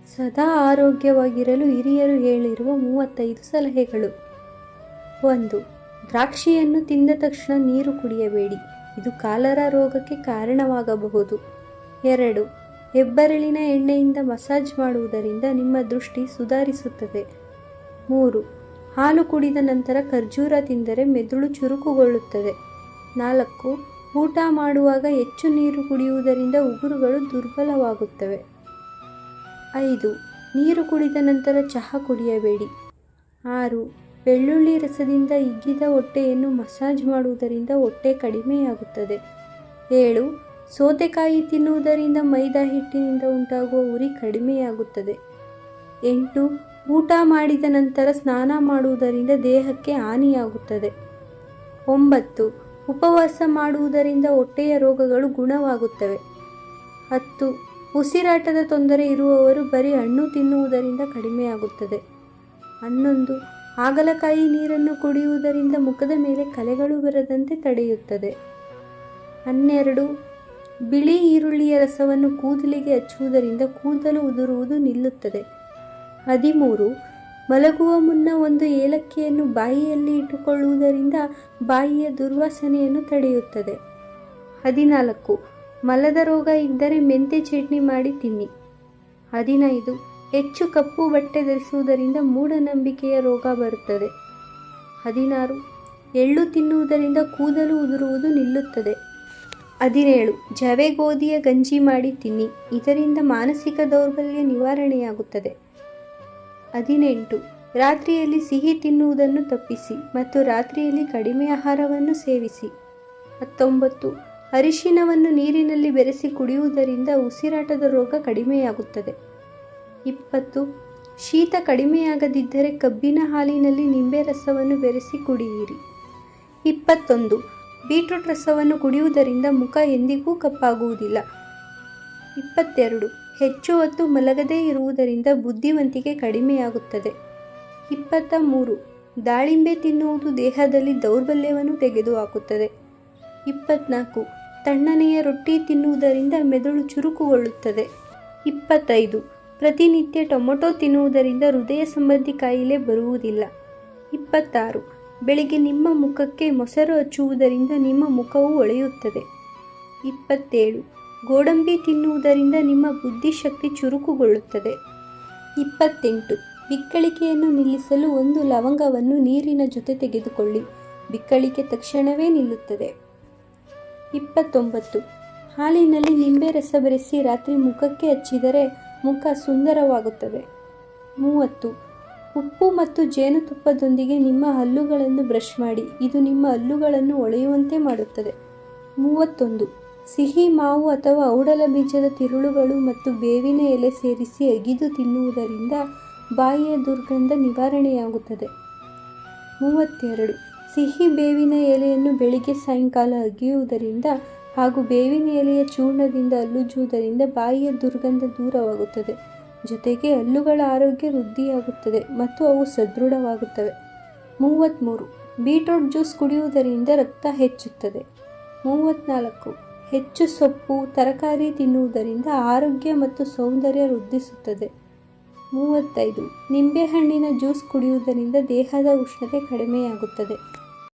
ಸದಾ ಆರೋಗ್ಯವಾಗಿರಲು ಹಿರಿಯರು ಹೇಳಿರುವ 35 ಸಲಹೆಗಳು. 1. ದ್ರಾಕ್ಷಿಯನ್ನು ತಿಂದ ತಕ್ಷಣ ನೀರು ಕುಡಿಯಬೇಡಿ, ಇದು ಕಾಲರಾ ರೋಗಕ್ಕೆ ಕಾರಣವಾಗಬಹುದು. 2. ಹೆಬ್ಬೆರಳಿನ ಎಣ್ಣೆಯಿಂದ ಮಸಾಜ್ ಮಾಡುವುದರಿಂದ ನಿಮ್ಮ ದೃಷ್ಟಿ ಸುಧಾರಿಸುತ್ತದೆ. 3. ಹಾಲು ಕುಡಿದ ನಂತರ ಖರ್ಜೂರ ತಿಂದರೆ ಮೆದುಳು ಚುರುಕುಗೊಳ್ಳುತ್ತದೆ. 4. ಊಟ ಮಾಡುವಾಗ ಹೆಚ್ಚು ನೀರು ಕುಡಿಯುವುದರಿಂದ ಉಗುರುಗಳು ದುರ್ಬಲವಾಗುತ್ತವೆ. 5. ನೀರು ಕುಡಿದ ನಂತರ ಚಹಾ ಕುಡಿಯಬೇಡಿ. 6. ಬೆಳ್ಳುಳ್ಳಿ ರಸದಿಂದ ಹಿಗ್ಗಿದ ಹೊಟ್ಟೆಯನ್ನು ಮಸಾಜ್ ಮಾಡುವುದರಿಂದ ಹೊಟ್ಟೆ ಕಡಿಮೆಯಾಗುತ್ತದೆ. 7. ಸೌತೆಕಾಯಿ ತಿನ್ನುವುದರಿಂದ ಮೈದಾ ಹಿಟ್ಟಿನಿಂದ ಉಂಟಾಗುವ ಉರಿ ಕಡಿಮೆಯಾಗುತ್ತದೆ. 8. ಊಟ ಮಾಡಿದ ನಂತರ ಸ್ನಾನ ಮಾಡುವುದರಿಂದ ದೇಹಕ್ಕೆ ಹಾನಿಯಾಗುತ್ತದೆ. 9. ಉಪವಾಸ ಮಾಡುವುದರಿಂದ ಹೊಟ್ಟೆಯ ರೋಗಗಳು ಗುಣವಾಗುತ್ತವೆ. 10. ಉಸಿರಾಟದ ತೊಂದರೆ ಇರುವವರು ಬರೀ ಹಣ್ಣು ತಿನ್ನುವುದರಿಂದ ಕಡಿಮೆಯಾಗುತ್ತದೆ. 11. ಹಾಗಲಕಾಯಿ ನೀರನ್ನು ಕುಡಿಯುವುದರಿಂದ ಮುಖದ ಮೇಲೆ ಕಲೆಗಳು ಬರದಂತೆ ತಡೆಯುತ್ತದೆ. 12. ಬಿಳಿ ಈರುಳ್ಳಿಯ ರಸವನ್ನು ಕೂದಲಿಗೆ ಹಚ್ಚುವುದರಿಂದ ಕೂದಲು ಉದುರುವುದು ನಿಲ್ಲುತ್ತದೆ. 13. ಮಲಗುವ ಮುನ್ನ ಒಂದು ಏಲಕ್ಕಿಯನ್ನು ಬಾಯಿಯಲ್ಲಿ ಇಟ್ಟುಕೊಳ್ಳುವುದರಿಂದ ಬಾಯಿಯ ದುರ್ವಾಸನೆಯನ್ನು ತಡೆಯುತ್ತದೆ. 14. ಮಲದ ರೋಗ ಇದ್ದರೆ ಮೆಂತೆ ಚಟ್ನಿ ಮಾಡಿ ತಿನ್ನಿ. 15. ಹೆಚ್ಚು ಕಪ್ಪು ಬಟ್ಟೆ ಧರಿಸುವುದರಿಂದ ಮೂಢನಂಬಿಕೆಯ ರೋಗ ಬರುತ್ತದೆ. 16. ಎಳ್ಳು ತಿನ್ನುವುದರಿಂದ ಕೂದಲು ಉದುರುವುದು ನಿಲ್ಲುತ್ತದೆ. 17. ಜವೆ ಗೋಧಿಯ ಗಂಜಿ ಮಾಡಿ ತಿನ್ನಿ, ಇದರಿಂದ ಮಾನಸಿಕ ದೌರ್ಬಲ್ಯ ನಿವಾರಣೆಯಾಗುತ್ತದೆ. 18. ರಾತ್ರಿಯಲ್ಲಿ ಸಿಹಿ ತಿನ್ನುವುದನ್ನು ತಪ್ಪಿಸಿ ಮತ್ತು ರಾತ್ರಿಯಲ್ಲಿ ಕಡಿಮೆ ಆಹಾರವನ್ನು ಸೇವಿಸಿ. 19. ಅರಿಶಿನವನ್ನು ನೀರಿನಲ್ಲಿ ಬೆರೆಸಿ ಕುಡಿಯುವುದರಿಂದ ಉಸಿರಾಟದ ರೋಗ ಕಡಿಮೆಯಾಗುತ್ತದೆ. 20. ಶೀತ ಕಡಿಮೆಯಾಗದಿದ್ದರೆ ಕಬ್ಬಿನ ಹಾಲಿನಲ್ಲಿ ನಿಂಬೆ ರಸವನ್ನು ಬೆರೆಸಿ ಕುಡಿಯಿರಿ. 21. ಬೀಟ್ರೂಟ್ ರಸವನ್ನು ಕುಡಿಯುವುದರಿಂದ ಮುಖ ಎಂದಿಗೂ ಕಪ್ಪಾಗುವುದಿಲ್ಲ. 22. ಹೆಚ್ಚು ಹೊತ್ತು ಮಲಗದೇ ಇರುವುದರಿಂದ ಬುದ್ಧಿವಂತಿಕೆ ಕಡಿಮೆಯಾಗುತ್ತದೆ. 23. ದಾಳಿಂಬೆ ತಿನ್ನುವುದು ದೇಹದಲ್ಲಿ ದೌರ್ಬಲ್ಯವನ್ನು ತೆಗೆದುಹಾಕುತ್ತದೆ. 24. ತಣ್ಣನೆಯ ರೊಟ್ಟಿ ತಿನ್ನುವುದರಿಂದ ಮೆದುಳು ಚುರುಕುಗೊಳ್ಳುತ್ತದೆ. 25. ಪ್ರತಿನಿತ್ಯ ಟೊಮೆಟೊ ತಿನ್ನುವುದರಿಂದ ಹೃದಯ ಸಂಬಂಧಿ ಕಾಯಿಲೆ ಬರುವುದಿಲ್ಲ. 26. ಬೆಳಿಗ್ಗೆ ನಿಮ್ಮ ಮುಖಕ್ಕೆ ಮೊಸರು ಹಚ್ಚುವುದರಿಂದ ನಿಮ್ಮ ಮುಖವು ಹೊಳೆಯುತ್ತದೆ. 27. ಗೋಡಂಬಿ ತಿನ್ನುವುದರಿಂದ ನಿಮ್ಮ ಬುದ್ಧಿಶಕ್ತಿ ಚುರುಕುಗೊಳ್ಳುತ್ತದೆ. 28. ಬಿಕ್ಕಳಿಕೆಯನ್ನು ನಿಲ್ಲಿಸಲು ಒಂದು ಲವಂಗವನ್ನು ನೀರಿನ ಜೊತೆ ತೆಗೆದುಕೊಳ್ಳಿ, ಬಿಕ್ಕಳಿಕೆ ತಕ್ಷಣವೇ ನಿಲ್ಲುತ್ತದೆ. 29. ಹಾಲಿನಲ್ಲಿ ನಿಂಬೆ ರಸ ಬೆರೆಸಿ ರಾತ್ರಿ ಮುಖಕ್ಕೆ ಹಚ್ಚಿದರೆ ಮುಖ ಸುಂದರವಾಗುತ್ತದೆ. 30. ಉಪ್ಪು ಮತ್ತು ಜೇನುತುಪ್ಪದೊಂದಿಗೆ ನಿಮ್ಮ ಹಲ್ಲುಗಳನ್ನು ಬ್ರಷ್ ಮಾಡಿ, ಇದು ನಿಮ್ಮ ಹಲ್ಲುಗಳನ್ನು ಹೊಳೆಯುವಂತೆ ಮಾಡುತ್ತದೆ. 31. ಸಿಹಿ ಮಾವು ಅಥವಾ ಔಡಲ ಬೀಜದ ತಿರುಳುಗಳು ಮತ್ತು ಬೇವಿನ ಎಲೆ ಸೇರಿಸಿ ಅಗಿದು ತಿನ್ನುವುದರಿಂದ ಬಾಯಿಯ ದುರ್ಗಂಧ ನಿವಾರಣೆಯಾಗುತ್ತದೆ. 32. ಸಿಹಿ ಬೇವಿನ ಎಲೆಯನ್ನು ಬೆಳಿಗ್ಗೆ ಸಾಯಂಕಾಲ ಅಗಿಯುವುದರಿಂದ ಹಾಗೂ ಬೇವಿನ ಎಲೆಯ ಚೂರ್ಣದಿಂದ ಹಲ್ಲುಜ್ಜುವುದರಿಂದ ಬಾಯಿಯ ದುರ್ಗಂಧ ದೂರವಾಗುತ್ತದೆ. ಜೊತೆಗೆ ಹಲ್ಲುಗಳ ಆರೋಗ್ಯ ವೃದ್ಧಿಯಾಗುತ್ತದೆ ಮತ್ತು ಅವು ಸದೃಢವಾಗುತ್ತವೆ. 33. ಬೀಟ್ರೂಟ್ ಜ್ಯೂಸ್ ಕುಡಿಯುವುದರಿಂದ ರಕ್ತ ಹೆಚ್ಚುತ್ತದೆ. 34. ಹೆಚ್ಚು ಸೊಪ್ಪು ತರಕಾರಿ ತಿನ್ನುವುದರಿಂದ ಆರೋಗ್ಯ ಮತ್ತು ಸೌಂದರ್ಯ ವೃದ್ಧಿಸುತ್ತದೆ. 35. ನಿಂಬೆಹಣ್ಣಿನ ಜ್ಯೂಸ್ ಕುಡಿಯುವುದರಿಂದ ದೇಹದ ಉಷ್ಣತೆ ಕಡಿಮೆಯಾಗುತ್ತದೆ.